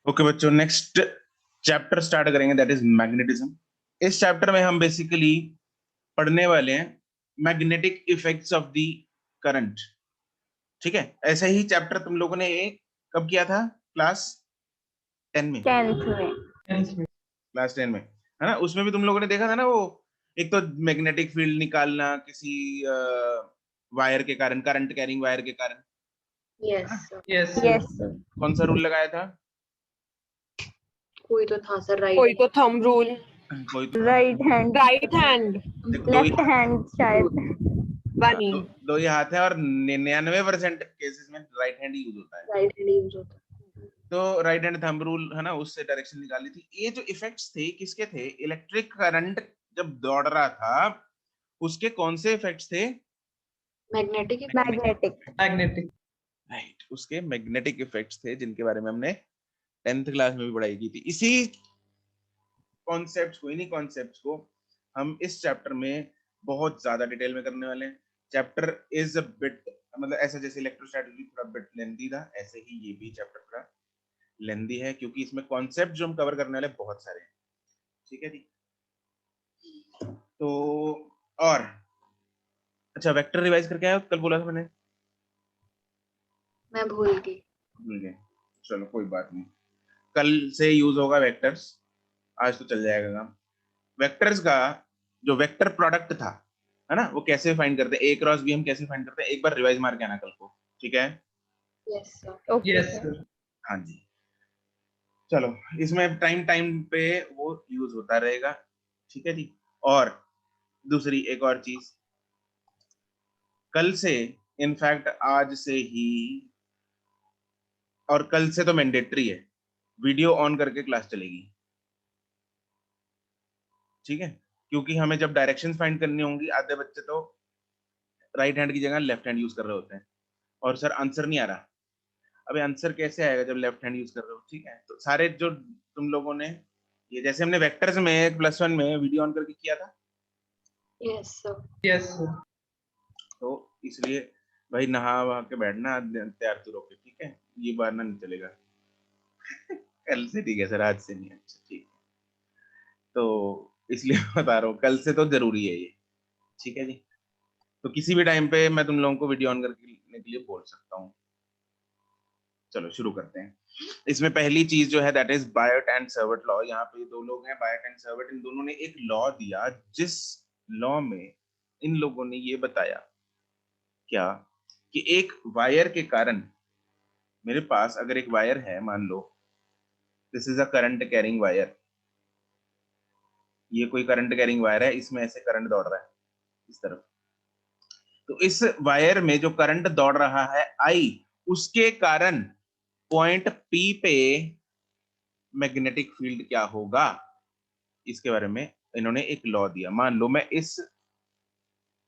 Okay बच्चों, next chapter start करेंगे, that is magnetism. इस चैप्टर में हम बेसिकली पढ़ने वाले हैं magnetic effects of the current. ठीक है, ऐसा ही चैप्टर तुम लोगों ने कब किया था? क्लास 10 में। 10th में। क्लास 10 में है ना, उसमें भी तुम लोगों ने देखा था ना, वो एक तो मैग्नेटिक फील्ड निकालना किसी वायर के कारण, करंट कैरिंग वायर के कारण। Yes yes sir. कौन सा रूल लगाया था? कोई तो था सर, कोई राइट? तो थंब रूल, कोई तो राइट हैंड, राइट हैंड, दो ही लेफ्ट हैंड शायद। बनी। दो ही हाथ है और 99% केसेस में राइट हैंड यूज होता है। राइट हैंड यूज होता है। तो राइट हैंड थंब रूल है ना, उससे डायरेक्शन निकाली थी। ये जो इफेक्ट्स थे किसके थे? इलेक्ट्रिक करंट जब दौड़ रहा था उसके कौन से इफेक्ट्स थे? Magnetic magnetic. राइट, उसके मैग्नेटिक इफेक्ट्स थे जिनके बारे में हमने 10th क्लास में भी पढ़ाई की थी। इसी कॉन्सेप्ट्स को, इन्हीं कॉन्सेप्ट्स को हम इस चैप्टर में बहुत ज्यादा डिटेल में करने वाले हैं। चैप्टर इज अ बिट, मतलब ऐसा जैसे इलेक्ट्रोस्टैटिक थोड़ा बिट लेंथी था, ऐसे ही ये भी चैप्टर थोड़ा लेंथी है क्योंकि इसमें कॉन्सेप्ट जो हम कवर करने वाले बहुत सारे हैं। ठीक है जी। तो और अच्छा, वेक्टर रिवाइज करके आया? कल बोला था मैंने, मैं भूल गई। भूल गए। चलो कोई बात नहीं, कल से यूज होगा वेक्टर्स, आज तो चल जाएगा काम। वेक्टर्स का जो वेक्टर प्रोडक्ट था है ना, वो कैसे फाइंड करते हैं, ए क्रॉस बी हम कैसे फाइंड करते हैं, एक बार रिवाइज मार के आना कल को। ठीक है? Yes sir. Okay sir. हाँ जी। चलो, इसमें टाइम टाइम पे वो यूज होता रहेगा। ठीक है जी। और दूसरी एक और चीज, कल से, इनफैक्ट आज से ही, और कल से तो मैंडेटरी है, वीडियो ऑन करके क्लास चलेगी। ठीक है? क्योंकि हमें जब डायरेक्शंस फाइंड करनी होंगी, आधे बच्चे तो राइट हैंड की जगह लेफ्ट हैंड यूज कर रहे होते हैं और सर आंसर नहीं आ रहा। अबे आंसर कैसे आएगा जब लेफ्ट हैंड यूज कर रहे हो? ठीक है, तो सारे जो तुम लोगों ने, ये जैसे हमने वेक्टर्स में +1 में वीडियो ऑन करके किया था, यस सर। तो इसलिए भाई नहा वहा के बैठना, तैयार तो रोके। ठीक है, ये बहाना नहीं चलेगा। कल से ठीक है सर, आज से नहीं। अच्छा ठीक है, तो इसलिए बता रहा हूँ कल से तो जरूरी है ये। ठीक है जी। तो किसी भी टाइम पे मैं तुम लोगों को वीडियो ऑन करके लिखने के लिए बोल सकता हूँ। चलो शुरू करते हैं। इसमें पहली चीज जो है दैट इज बायट एंड सर्वट लॉ। यहाँ पे दो लोग हैं, बायट एंड सर्वट, इन दोनों ने एक लॉ दिया, जिस लॉ में इन लोगों ने ये बताया क्या कि एक वायर के कारण, मेरे पास अगर एक वायर है, मान लो this is a current carrying wire, ये कोई करंट कैरिंग वायर है, इसमें ऐसे करंट दौड़ रहा है इस तरफ। तो इस वायर में जो करंट दौड़ रहा है आई, उसके कारण पॉइंट पी पे मैग्नेटिक फील्ड क्या होगा, इसके बारे में इन्होंने एक लॉ दिया। मान लो मैं इस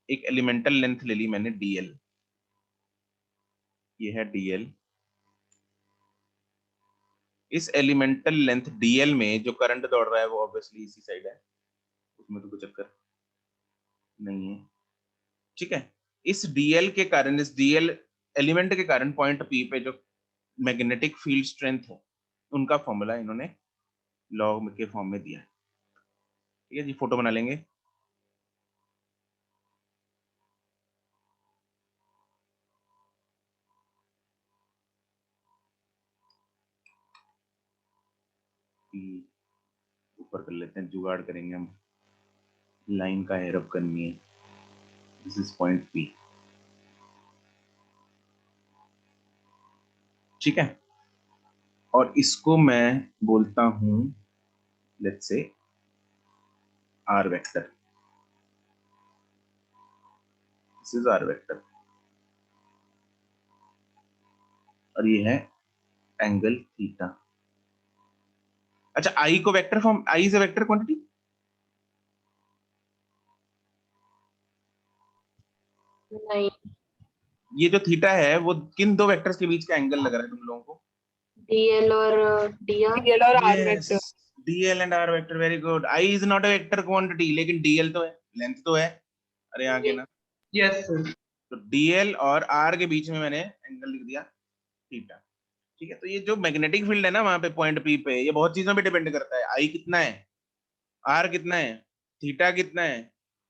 एक एलिमेंटल लेंथ ले ली मैंने dl, ये है dl। इस एलिमेंटल लेंथ dl में जो करंट दौड़ रहा है वो ऑब्वियसली इसी साइड है, उसमें तो कुछ चक्कर नहीं है। ठीक है, इस dl के कारण, इस dl एलिमेंट के कारण पॉइंट p पे जो मैग्नेटिक फील्ड स्ट्रेंथ है, उनका फॉर्मूला इन्होंने लॉ के फॉर्म में दिया है। ठीक है जी, फोटो बना लेंगे। ऊपर कर लेते हैं, जुगाड़ करेंगे हम, लाइन का हेरअप करनी है। This is point P। ठीक है, और इसको मैं बोलता हूं let's say R vector. This is R vector और ये है एंगल थीटा। अच्छा, I को vector form, I is a vector quantity. नहीं, ये जो थीटा है वो किन दो वेक्टर्स के बीच का एंगल लग रहा है तुम लोगों को? डीएल और डीआर। डीएल और R yes, vector. DL and R vector, very good. I is not a vector quantity, लेकिन DL तो है, लेंथ तो है। अरे आगे ना, यस सर। तो DL और R के बीच में मैंने एंगल लिख दिया थीटा। ठीक है। तो ये जो मैग्नेटिक फील्ड है ना वहां पे पॉइंट पी पे, ये बहुत चीजों पे डिपेंड करता है। आई कितना है, आर कितना है, थीटा कितना है,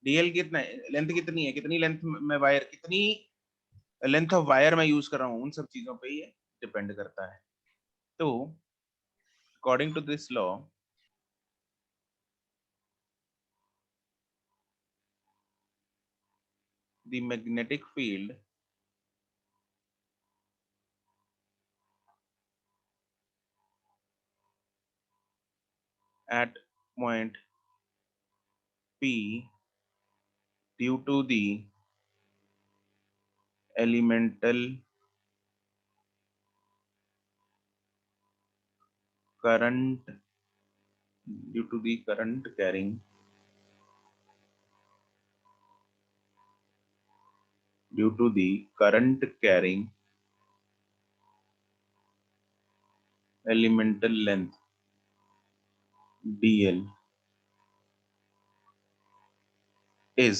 डीएल कितना है, लेंथ कितनी है, कितनी लेंथ में वायर, कितनी लेंथ ऑफ वायर मैं यूज कर रहा हूँ, उन सब चीजों पे ये डिपेंड करता है। तो according to this law, the magnetic field at point P due to the elemental current due to the current carrying elemental length dl is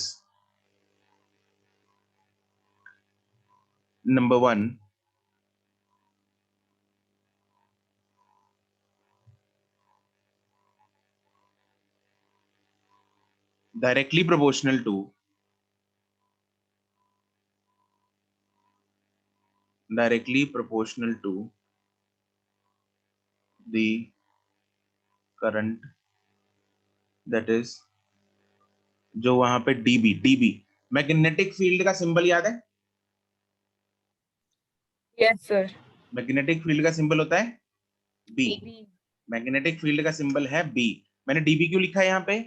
number one, directly proportional to the current, that is जो वहां पे dB magnetic field का symbol याद है? Yes, sir. Magnetic field का symbol होता है B. Magnetic field का सिंबल है बी। मैंने डीबी क्यों लिखा है यहाँ पे?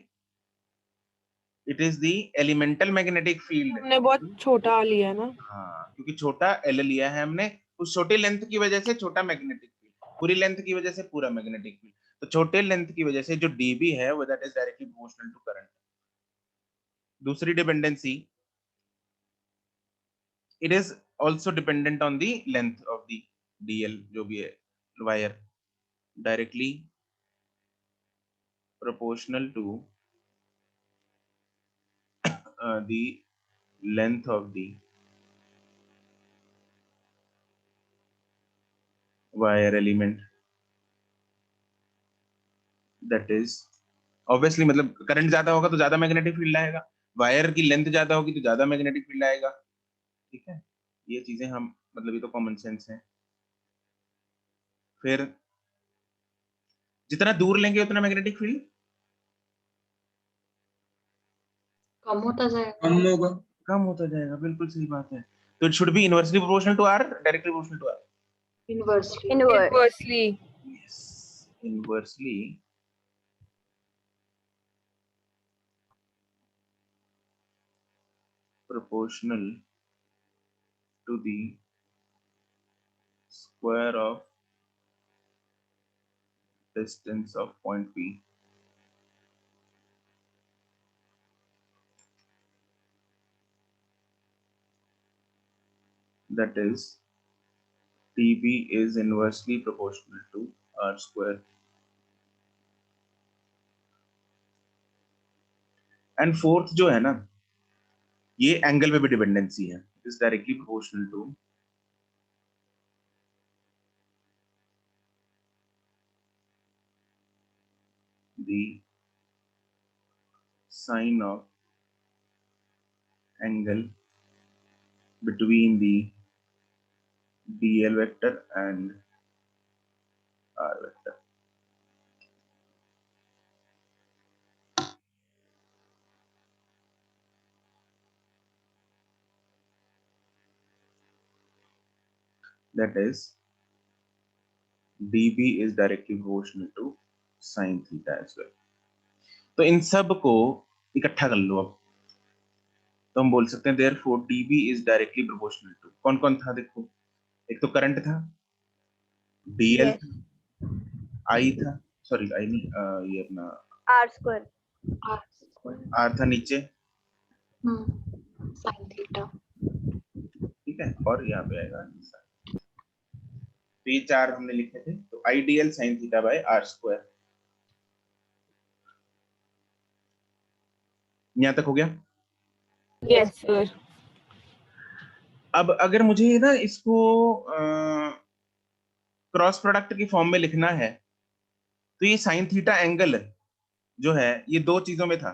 It is the elemental magnetic field. हमने बहुत छोटा लिया ना। हाँ, क्योंकि छोटा एल लिया है हमने, उस छोटे लेंथ की वजह से छोटा मैग्नेटिक फील्ड, पूरी लेंथ की वजह से पूरा मैग्नेटिक फील्ड। तो छोटे लेंथ की वजह से जो डीबी है वो that is directly proportional to current. दूसरी dependency, it is also dependent on the length of the DL, जो भी है wire, directly proportional to the length of the wire element, that is obviously मतलब current ज्यादा होगा तो ज्यादा magnetic field आएगा, वायर की लेंथ ज्यादा होगी तो ज्यादा मैग्नेटिक फील्ड आएगा। ठीक है, ये चीजें हम मतलब ये तो कॉमन सेंस है। फिर जितना दूर लेंगे उतना मैग्नेटिक फील्ड कम होता जाएगा। कम होता जाएगा, बिल्कुल सही बात है। तो it should be inversely proportional to R, directly proportional to R. Inversely. Inversely. Yes, inversely proportional to the square of distance of point P that is TB is inversely proportional to R square. And fourth जो है ना, ये angle पे भी dependency है, is directly proportional to the sine of angle between the DL vector and R vector. That is DB is directly proportional to sin theta as well. तो इन सब को इकट्ठा कर लो अब, तो हम बोल सकते हैं therefore DB is directly proportional to कौन कौन था? देखो, एक तो करंट था, DL Yes. था, I था, सॉरी I नहीं, ये अपना R square. R square. R था नीचे, Sin theta. ठीक है, और यहाँ पे आएगा तो ये चार हमने लिखे थे। तो ideal sine theta by R square. यहाँ तक हो गया? Yes, sir. अब अगर मुझे ना इसको क्रॉस प्रोडक्ट की फॉर्म में लिखना है तो ये साइन थीटा एंगल जो है ये दो चीजों में था,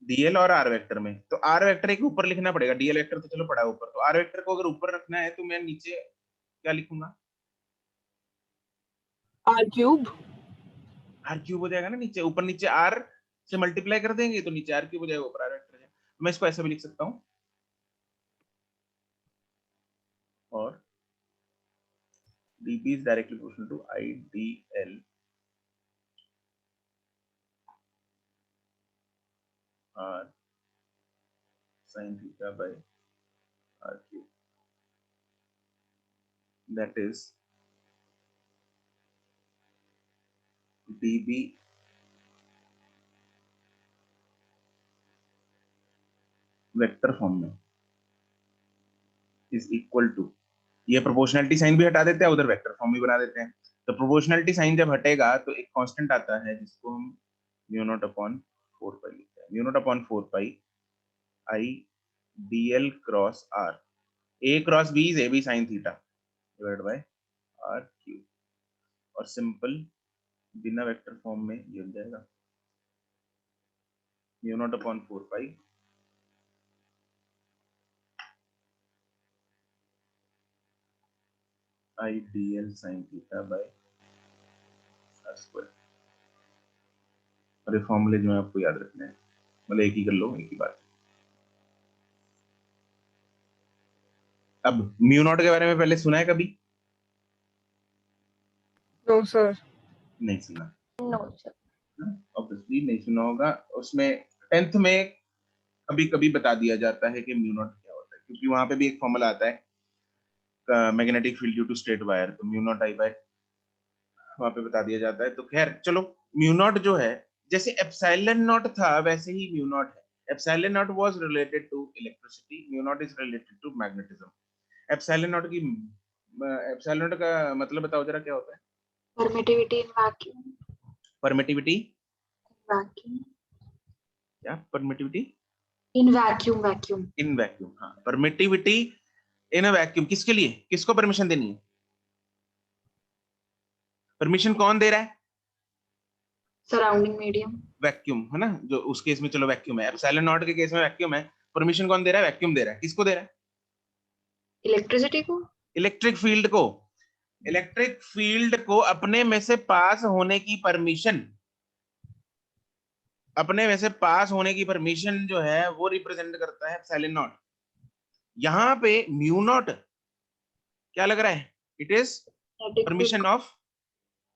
डीएल और आर वेक्टर में। तो आर वेक्टर एक ऊपर लिखना पड़ेगा, डीएल वेक्टर तो चलो पड़ा है ऊपर, तो आर वेक्टर को अगर ऊपर रखना है तो मैं नीचे क्या लिखूंगा? R cube. आर क्यूब हो जाएगा ना, नीचे ऊपर नीचे आर से मल्टीप्लाई कर देंगे तो नीचे आर क्यूब हो जाएगा, ऊपर आर वेक्टर है। मैं इसको ऐसे भी लिख सकता हूँ, और dp is directly proportional to idl r sin theta by r cube, that is db vector form में इज इक्वल टू, ये प्रोपोर्शनलिटी साइन भी हटा देते हैं, उधर वेक्टर फॉर्म भी बना देते हैं। तो प्रोपोर्शनलिटी साइन जब हटेगा तो एक कांस्टेंट आता है जिसको हम म्यू नॉट अपॉन 4 पाई लिखते हैं, mu naught upon 4 pi I dl cross r, a cross b is ab sin theta divided by r cube, और सिंपल बिना वेक्टर फॉर्म में ये हो जाएगा mu naught upon 4 pi I dl sin theta by r square. और ये फॉर्मूले जो है आपको याद रखने हैं, मतलब एक ही कर लो, एक ही बात। अब म्यू नॉट के बारे में पहले सुना है कभी? No, sir. नहीं सुना, नो सर। ऑब्वियसली नहीं सुना होगा। उसमें 10th में कभी कभी बता दिया जाता है कि म्यू नॉट क्या होता है, क्योंकि वहां पे भी एक फॉर्मूला आता है magnetic field due to straight wire, तो म्यू नॉट आई बाय वहां पे बता दिया जाता है। तो खैर चलो, म्यू नॉट जो है जैसे एप्सिलॉन नॉट था वैसे ही म्यू नॉट है। Epsilon naught was related to electricity, mu naught is related to magnetism. Epsilon naught की एप्सिलॉन नॉट का मतलब बताओ जरा क्या होता है? Permittivity in vacuum. Permittivity, vacuum क्या permittivity? In vacuum. Vacuum in vacuum, हाँ परमिटिविटी इन अ वैक्यूम। किसके लिए, किसको परमिशन देनी है? परमिशन कौन दे रहा है? Surrounding medium. वैक्यूम है ना, जो उस केस में चलो वैक्यूम है, एप्सिलॉन नॉट के केस में वैक्यूम है। परमिशन कौन दे रहा है? वैक्यूम दे रहा है। किसको दे रहा है? इलेक्ट्रिसिटी को। इलेक्ट्रिक फील्ड को। इलेक्ट्रिक फील्ड को अपने में से पास होने की परमिशन, अपने में से पास होने की परमिशन जो है वो रिप्रेजेंट करता है एप्सिलॉन नॉट। यहाँ पे म्यू नॉट क्या लग रहा है? It is permission of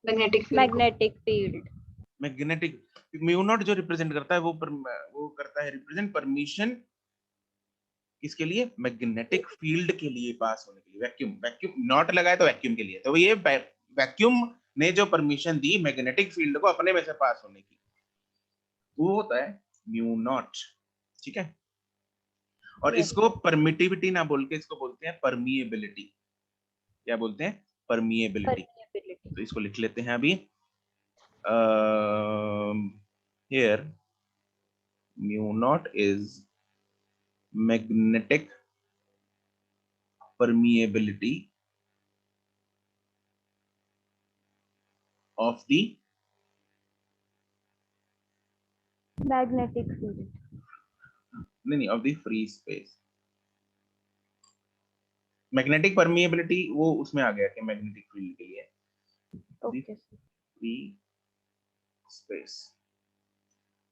magnetic field. Magnetic field. Magnetic. Mu naught जो रिप्रेजेंट करता है वो करता है रिप्रेजेंट परमिशन किसके लिए? मैग्नेटिक फील्ड के लिए पास होने के लिए। वैक्यूम, वैक्यूम नॉट लगाए तो वैक्यूम के लिए, तो ये वैक्यूम ने जो परमिशन दी मैग्नेटिक फील्ड को अपने में से पास होने की, वो होता है म्यू नॉट। ठीक है, और Yes. इसको परमिटिविटी ना बोल के इसको बोलते हैं परमिएबिलिटी। क्या बोलते हैं? परमिएबिलिटी। Permeability. तो इसको लिख लेते हैं अभी, here mu naught is magnetic permeability of the Magnetic field. नहीं of the free space। Magnetic permeability वो उसमें आ गया कि मैग्नेटिक फील्ड के लिए Okay, sir. Free space.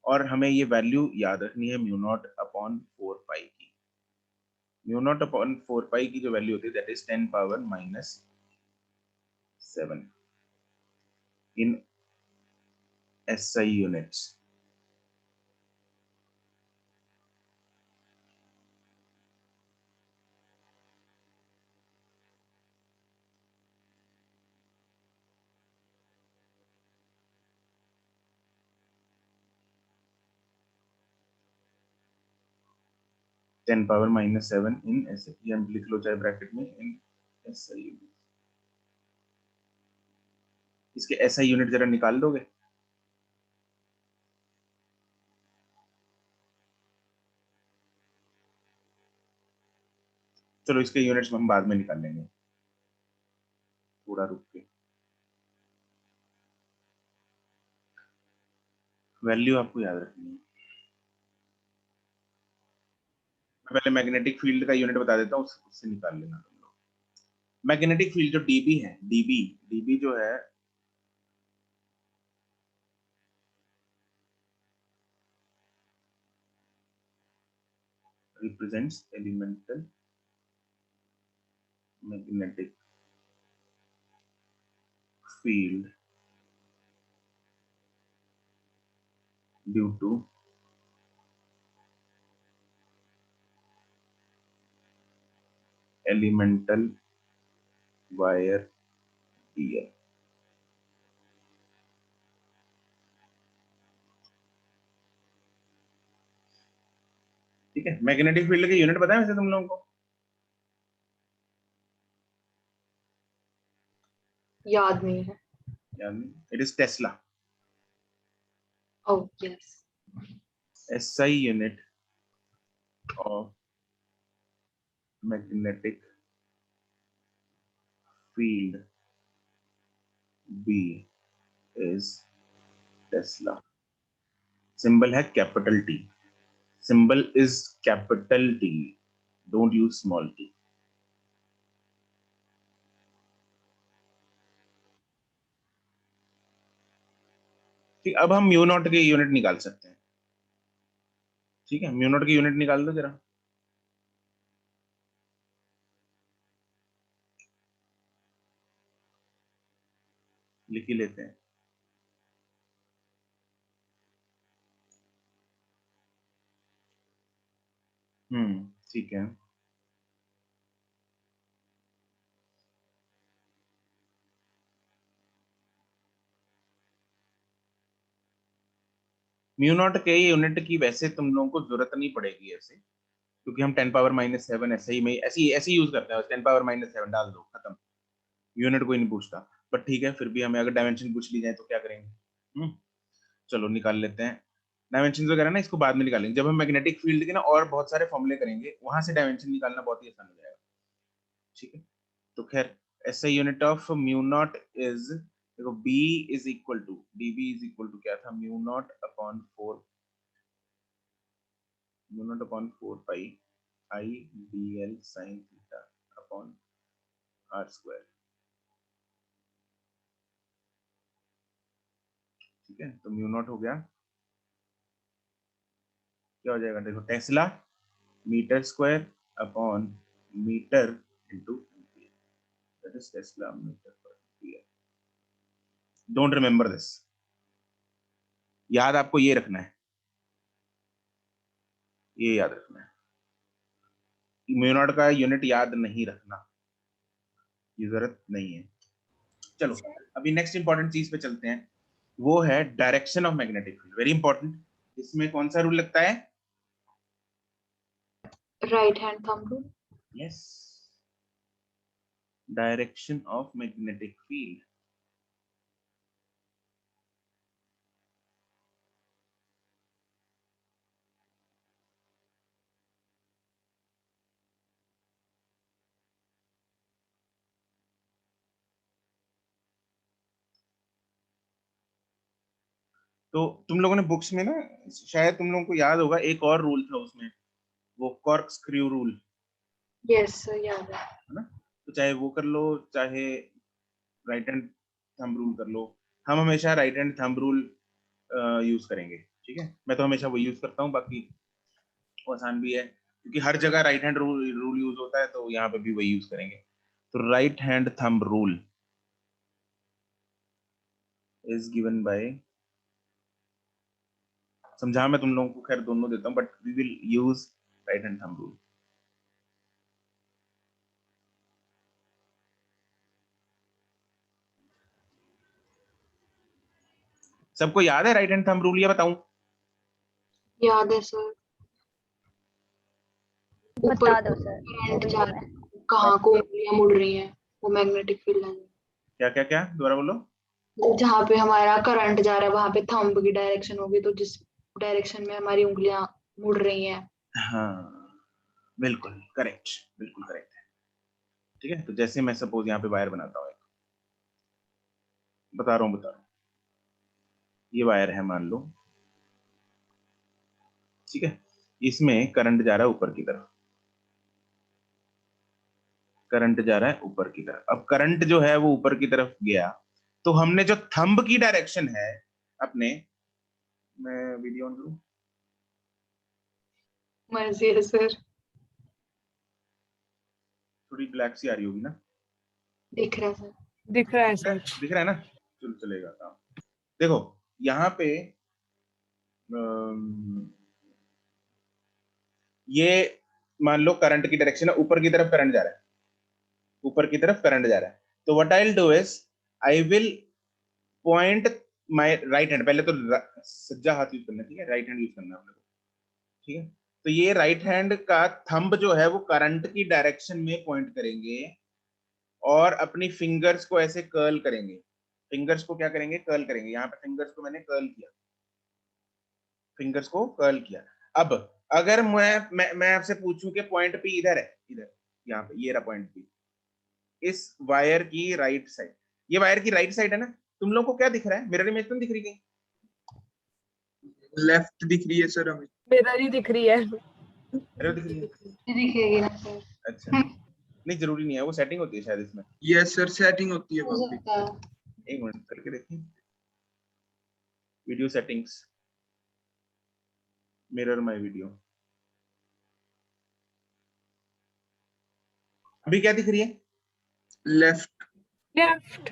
और हमें ये वैल्यू याद रखनी है म्यू नॉट अपॉन 4 पाई की। म्यू नॉट अपॉन 4 पाई की जो वैल्यू होती है that is 10 power minus 7 in SI units. Ten power minus 7 in SI, ये हम लिख लो चाहे ब्रैकेट में, इन SI यूनिट। इसके SI यूनिट जरा निकाल दोगे? चलो इसके यूनिट्स हम बाद में निकाल लेंगे, थोड़ा रुक के। वैल्यू आपको याद रखनी है। मैं पहले मैग्नेटिक फील्ड का यूनिट बता देता हूँ, उससे निकाल लेना तुम लोग। मैग्नेटिक फील्ड जो डीबी है, डीबी जो है represents elemental magnetic field due to elemental wire dl। ठीक है, मैग्नेटिक फील्ड के यूनिट पता है वैसे तुम लोगों को? याद नहीं है। याद नहीं? It is Tesla. Oh yes. SI unit of magnetic field B is Tesla। Symbol है capital T। Symbol is capital T, don't use small t। ठीक, अब हम म्यू नॉट के यूनिट निकाल सकते हैं। ठीक है, म्यू नॉट के यूनिट निकाल दो जरा। लिख ही लेते हैं। ठीक है। म्यू नॉट के यूनिट की वैसे तुम लोगों को जरूरत नहीं पड़ेगी ऐसे, क्योंकि हम 10⁻⁻7 ऐसे ही में ऐसे ही यूज करते हैं। 10⁻⁻7 डाल दो, खत्म। यूनिट कोई नहीं पूछता। बट ठीक है, फिर भी हमें अगर डायमेंशन पूछ ली जाए तो क्या करेंगे? चलो निकाल लेते हैं डायमेंशन वगैरह ना, इसको बाद में निकालेंगे जब हम मैग्नेटिक फील्ड के ना और बहुत सारे फॉर्मूले करेंगे, वहां से डायमेंशन निकालना बहुत ही आसान हो जाएगा। ठीक है, तो खैर ऐसा unit of mu naught is, देखो b is equal to, db is equal to क्या था, mu naught upon 4 pi I dl sin theta upon r square. ठीक है, तो म्यू नॉट हो गया, क्या हो जाएगा देखो, tesla metre square upon metre into ampere, that is tesla metre per ampere. Don't remember this, याद आपको ये रखना है, ये याद रखना है। म्यू नॉट का यूनिट याद नहीं रखना, ये जरूरत नहीं है। चलो अभी नेक्स्ट इंपॉर्टेंट चीज पे चलते हैं, वो है direction of magnetic field, very important. इसमें कौन सा रूल लगता है? Right hand thumb rule. Yes, direction of magnetic field. तो तुम लोगों ने बुक्स में ना, शायद तुम लोगों को याद होगा, एक और रूल था उसमें, वो cork screw rule, Yes sir, याद है। है ना? तो चाहे वो कर लो, चाहे राइट हैंड थंब रूल कर लो, हम हमेशा right hand thumb rule use करेंगे। ठीक है, मैं तो हमेशा वही यूज करता हूँ, बाकी वो आसान भी है क्योंकि हर जगह राइट हैंड रूल यूज होता है, तो यहाँ पे भी वही यूज करेंगे। तो right hand thumb rule is given by, समझा मैं तुम लोगों को खैर दोनों देता हूँ, but we will use right hand thumb rule. सबको याद है राइट हैंड थंब रूल, या बताऊं? याद है सर। ऊपर बता दो सर। करंट जा रहा है, कहाँ को उंगलियां मुड़ रही हैं, वो मैग्नेटिक फील्ड है। क्या क्या क्या, दोबारा बोलो। जहाँ पे हमारा करंट जा रहा है वहां पे थंब की डायरेक्शन होगी, तो जिस डायरेक्शन में हमारी उंगलियां मुड़ रही हैं। हाँ बिल्कुल करेक्ट, बिल्कुल करेक्ट है। ठीक है, तो जैसे मैं सपोज यहाँ पे वायर बनाता हूँ, बता रहा हूँ, ये वायर है मान लो, ठीक है, इसमें करंट जा रहा है ऊपर की तरफ, करंट जा रहा है ऊपर की तरफ। अब करंट जो है वो ऊपर की तरफ गया, तो हमने जो थंब की डायरेक्शन है अपने, मैं वीडियो ऑन करूं? मर्जी है सर। थोड़ी ब्लैक सी आ रही होगी ना? दिख रहा है सर। दिख रहा है सर। दिख रहा है ना? चलो चलेगा काम। देखो यहाँ पे ये मान लो करंट की डायरेक्शन है, ऊपर की तरफ करंट जा रहा है, ऊपर की तरफ करंट जा रहा है। तो what I will do is I will point my right hand, पहले तो सज्जा हाथ यूज करना, ठीक है, राइट हैंड यूज करना है, ठीक है। तो ये राइट हैंड का थंब जो है वो करंट की डायरेक्शन में पॉइंट करेंगे और अपनी फिंगर्स को ऐसे कर्ल करेंगे। फिंगर्स को क्या करेंगे? कर्ल करेंगे। यहाँ पे फिंगर्स को मैंने कर्ल किया, फिंगर्स को कर्ल किया। अब अगर मैं आपसे पूछूं कि पॉइंट पी इधर है, इधर यहाँ पे ये रहा पॉइंट पी, इस वायर की राइट साइड, ये वायर की राइट साइड है ना, तुम लोगों को क्या दिख रहा है? मिरर इमेज तो नहीं दिख रही कहीं? लेफ्ट दिख रही है सर हमें। मिरर ही दिख रही है। मिरर दिख रही है? दिखेगी ना सर। अच्छा, नहीं जरूरी नहीं है, वो सेटिंग होती है शायद इसमें। यस सर, सेटिंग होती है हो वहाँ पे। सकता है। एक मिनट करके देखिए, video settings, mirror my video. अभी क्या दिख रही है? लेफ्ट। लेफ्ट।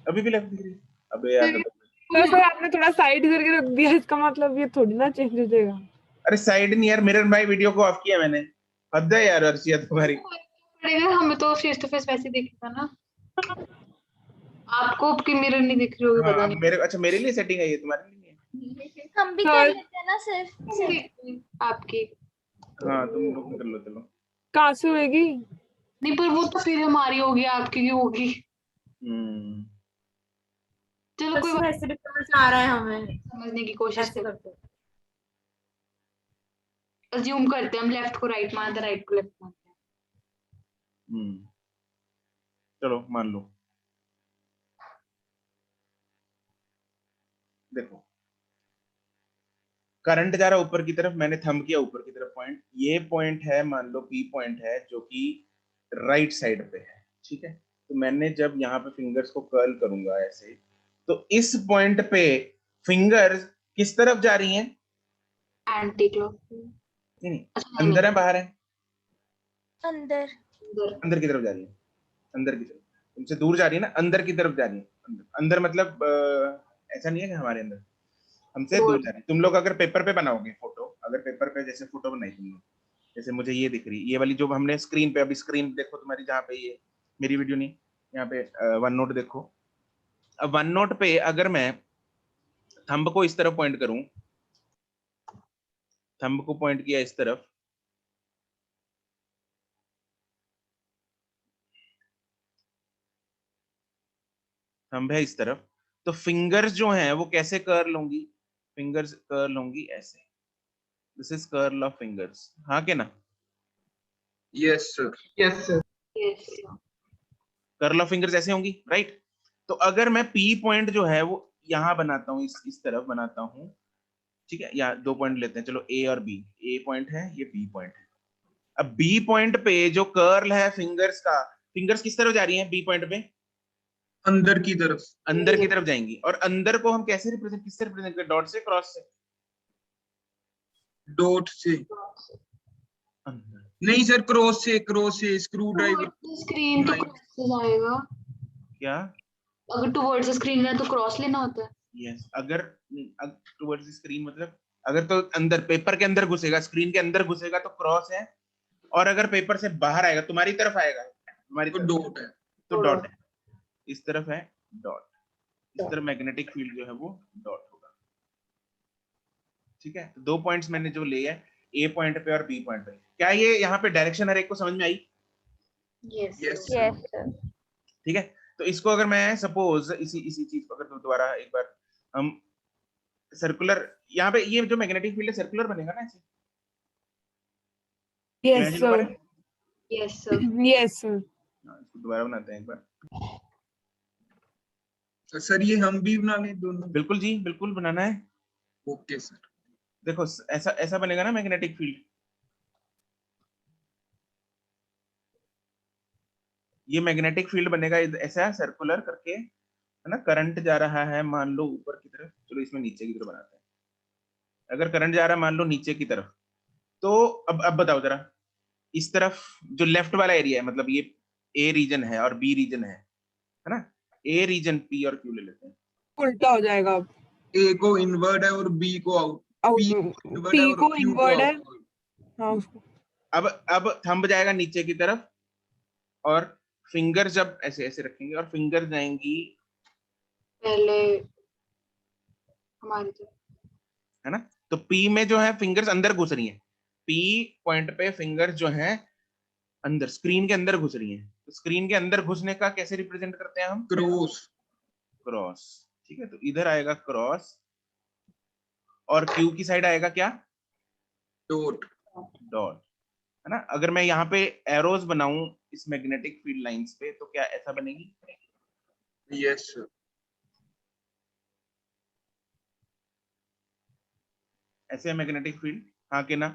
अभी भी लेफ्ट दिख रही है? अबे यार तो सर आपने थोड़ा साइड करके रख दिया, इसका मतलब ये थोड़ी ना चेंज हो जाएगा। अरे साइड नहीं यार, मिरर माय वीडियो को ऑफ किया मैंने। हद है यार अर्शिया तुम्हारी। पड़ेगा, हमें तो फेस टू फेस वैसे दिखेगा ना। आपको आपकी मिरर नहीं दिख रही होगी, हाँ, पता अब नहीं। मेरे, अच्छा मेरे लिए सेटिंग है ये, तुम्हारे लिए नहीं है? हम भी सर। कर लेते हैं ना सिर्फ। आपकी हाँ तुम लोग कर लो, चलो। कहाँ से होएगी? नहीं, पर वो तो फिर हमारी होगी, आपकी क्यों होगी? चलो कोई बस बात वैसे भी समझ आ रहा है हमें, नहीं, समझने की कोशिश ऐसे करते करते हैं। हैं। अज्यूम करते हैं हम लेफ्ट को राइट मानते हैं, राइट को लेफ्ट मानते हैं। चलो मान लो। देखो करंट जा रहा है ऊपर की तरफ, मैंने थंब किया ऊपर की तरफ पॉइंट, ये पॉइंट है मान लो पी पॉइंट है जो कि राइट साइड पे है, ठीक है। तो मैंने जब यहाँ पे फिंगर्स को कर्ल करूंगा ऐसे, तो इस पॉइंट पे फिंगर्स किस तरफ जा रही हैं? Anti clock. नहीं, अंदर है बाहर है? अंदर। अंदर की तरफ जा रही है, अंदर की तरफ, तुमसे दूर जा रही है ना, अंदर की तरफ जा रही है। अंदर, अंदर मतलब ऐसा नहीं है कि हमारे अंदर, हमसे दूर जा रही है। तुम लोग अगर पेपर पे बनाओगे फोटो, अगर पेपर पे जैसे फोटो बनाई तुम लोग, जैसे मुझे ये दिख रही, ये वाली जो हमने स्क्रीन पे, अभी स्क्रीन देखो तुम्हारी, जहाँ पे ये मेरी वीडियो नहीं, यहाँ पे वन नोट देखो। अब वन नोट पे अगर मैं थंब को इस तरफ पॉइंट करूं, थंब को पॉइंट किया इस तरफ, थंब है इस तरफ, तो फिंगर्स जो हैं वो कैसे कर्ल होंगी? फिंगर्स कर्ल होंगी ऐसे, this is curl of fingers, हाँ के ना? Yes sir. Yes sir. Yes. Curl of fingers ऐसे होंगी, राइट? तो अगर मैं पी पॉइंट जो है वो यहां बनाता हूं, इस तरफ बनाता हूं, ठीक है, या दो पॉइंट लेते हैं, चलो ए और बी, ए पॉइंट है, ये बी पॉइंट है। अब बी पॉइंट पे जो कर्ल है फिंगर्स का, फिंगर्स किस तरफ जा रही हैं बी पॉइंट पे? अंदर की तरफ। अंदर की तरफ जाएंगी। और अंदर को हम कैसे रिप्रेजेंट, किससे रिप्रेजेंट करें? डॉट से, क्रॉस से? डॉट से। अंदर। नहीं सर, क्रॉस से, क्रॉस से, स्क्रू ड्राइवर। स्क्रीन तो क्रॉस से जाएगा। क्या? अगर टुवर्ड्स स्क्रीन है तो क्रॉस लेना होता है। यस, अगर टुवर्ड्स स्क्रीन मतलब अगर तो अंदर, पेपर के अंदर घुसेगा, स्क्रीन के अंदर घुसेगा तो क्रॉस है, और अगर पेपर से बाहर आएगा, तुम्हारी तरफ आएगा, तुम्हारी तो तरफ, डॉट है। तो डॉट है। इस तरफ है डॉट, इस तरफ मैग्नेटिक फील्ड जो है वो डॉट होगा, ठीक है। तो दो पॉइंट्स मैंने जो लिए है, ए पॉइंट पे और बी पॉइंट पे, क्या ये यहाँ पे डायरेक्शन हर एक को समझ में आई? यस। Yes yes sir. ठीक है। तो इसको अगर मैं सपोज इसी इसी चीज को अगर दोबारा एक बार हम सर्कुलर, यहाँ पे ये जो मैग्नेटिक फील्ड है सर्कुलर बनेगा ना ऐसे? यस Imagine हो पा रहा सर। है? Yes sir. Yes sir. हाँ, इसको दोबारा बनाते हैं एक बार। सर, ये हम भी बना लें दोनों? बिल्कुल जी, बिल्कुल बनाना है। Okay sir. देखो ऐसा ऐसा बनेगा ना मैग्नेटिक फील्ड, ये मैग्नेटिक फील्ड बनेगा ऐसा सर्कुलर करके, है ना। करंट जा रहा है मान लो ऊपर की तरफ, चलो इसमें नीचे की तरफ बनाते हैं। अगर करंट जा रहा है मान लो नीचे की तरफ, तो अब बताओ जरा, इस तरफ जो लेफ्ट वाला एरिया है, मतलब ये ए रीजन है और बी रीजन है ना। ए रीजन पी और क्यू ले लेते हैं। उल्टा हो जाएगा अब। ए को इनवर्ड है और बी को आउट, पी को इनवर्ड है पी और को क्यू को इनवर्ड है। आउट। हाँ उसको अब थंब जाएगा नीचे की तरफ, और फिंगर जब ऐसे ऐसे रखेंगे और फिंगर जाएंगी, पहले हमारी तरफ। है ना। तो पी में जो है फिंगर्स अंदर घुस रही हैं, पी पॉइंट पे फिंगर जो है अंदर स्क्रीन के अंदर घुस रही हैं। तो स्क्रीन के अंदर घुसने का कैसे रिप्रेजेंट करते हैं हम? क्रॉस। क्रॉस। ठीक है, तो इधर आएगा क्रॉस, और क्यू की साइड आएगा क्या? डॉट। डॉट, है ना। अगर मैं यहाँ पे एरोज बनाऊं इस मैग्नेटिक फील्ड लाइंस पे, तो क्या ऐसा बनेगी? Yes sir. ऐसे है मैग्नेटिक फील्ड, हाँ कि ना?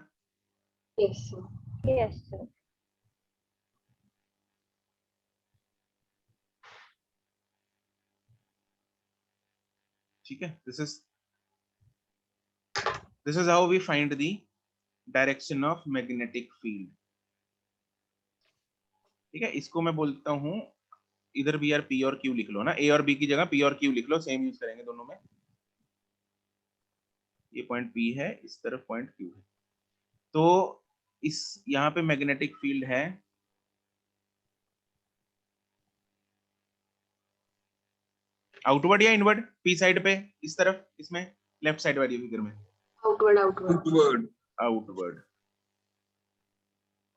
Yes sir. Yes sir. ठीक है, this is how we find the direction of magnetic field. ठीक है, इसको मैं बोलता हूं, इधर भी यार पी और क्यू लिख लो ना, ए और बी की जगह पी और क्यू लिख लो, सेम यूज करेंगे दोनों में। ये पॉइंट पी है, इस तरफ पॉइंट क्यू है। तो इस यहाँ पे मैग्नेटिक फील्ड है, आउटवर्ड या इनवर्ड? पी साइड पे इस तरफ, इसमें लेफ्ट साइड वाली फिगर में आउटवर्ड आउटवर्ड। आउटवर्ड। आउटवर्ड,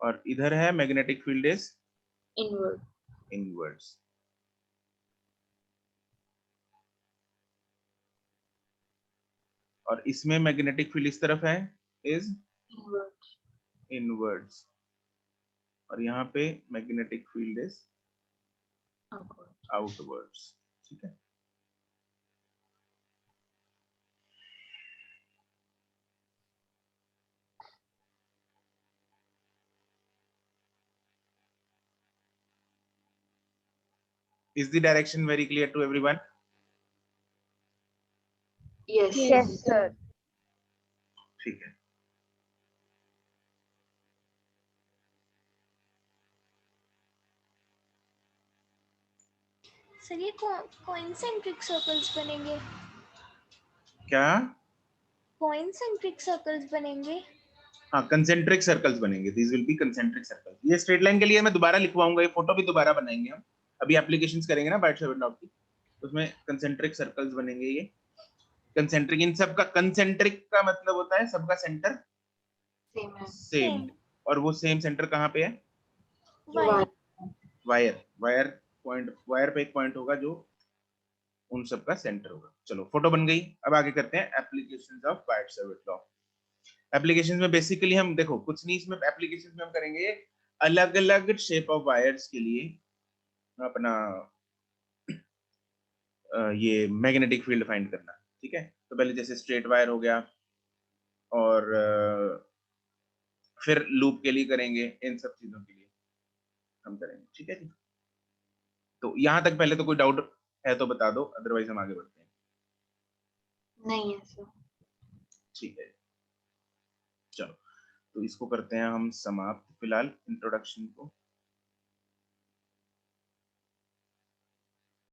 और इधर है magnetic field is inward. Inwards. और इसमें मैग्नेटिक फील्ड इस तरफ है, इज इनवर्ड। इनवर्ड्स, और यहाँ पे magnetic field is outward. Outwards. ठीक है, is the direction very clear to everyone? Yes yes sir. ठीक है, सर ये कॉइंसेंट्रिक सर्कल्स बनेंगे? क्या? कॉइंसेंट्रिक सर्कल्स बनेंगे? हाँ, कंसेंट्रिक सर्कल्स बनेंगे, these will be concentric circles. ये स्ट्रेट लाइन के लिए मैं दोबारा लिखवाऊंगा, ये फोटो भी दोबारा बनाएंगे हम, अभी एप्लीकेशंस करेंगे ना बाइट सेवन डॉट की, उसमें कंसेंट्रिक सर्कल्स बनेंगे। ये कंसेंट्रिक, इन सब का कंसेंट्रिक का मतलब होता है सबका सेंटर सेम है। सेम, और वो सेम सेंटर कहाँ पे है? वाई। वायर, वायर पॉइंट, वायर पे एक पॉइंट होगा जो उन सब का सेंटर होगा। चलो फोटो बन गई, अब आगे करते हैं applications of bite-Savart law. Applications में बेसिकली हम देखो कुछ नहीं, इसमें एप्लीकेशंस में हम करेंगे अलग अलग शेप ऑफ वायर्स के लिए अपना ये मैग्नेटिक फील्ड फाइंड करना। ठीक है, तो पहले जैसे स्ट्रेट वायर हो गया, और फिर लूप के लिए करेंगे, इन सब चीजों के लिए हम करेंगे। ठीक है जी, तो यहाँ तक पहले तो कोई डाउट है तो बता दो, अदरवाइज हम आगे बढ़ते हैं। नहीं है सर। ठीक है, चलो तो इसको करते हैं हम समाप्त फिलहाल इंट्रोडक्शन को।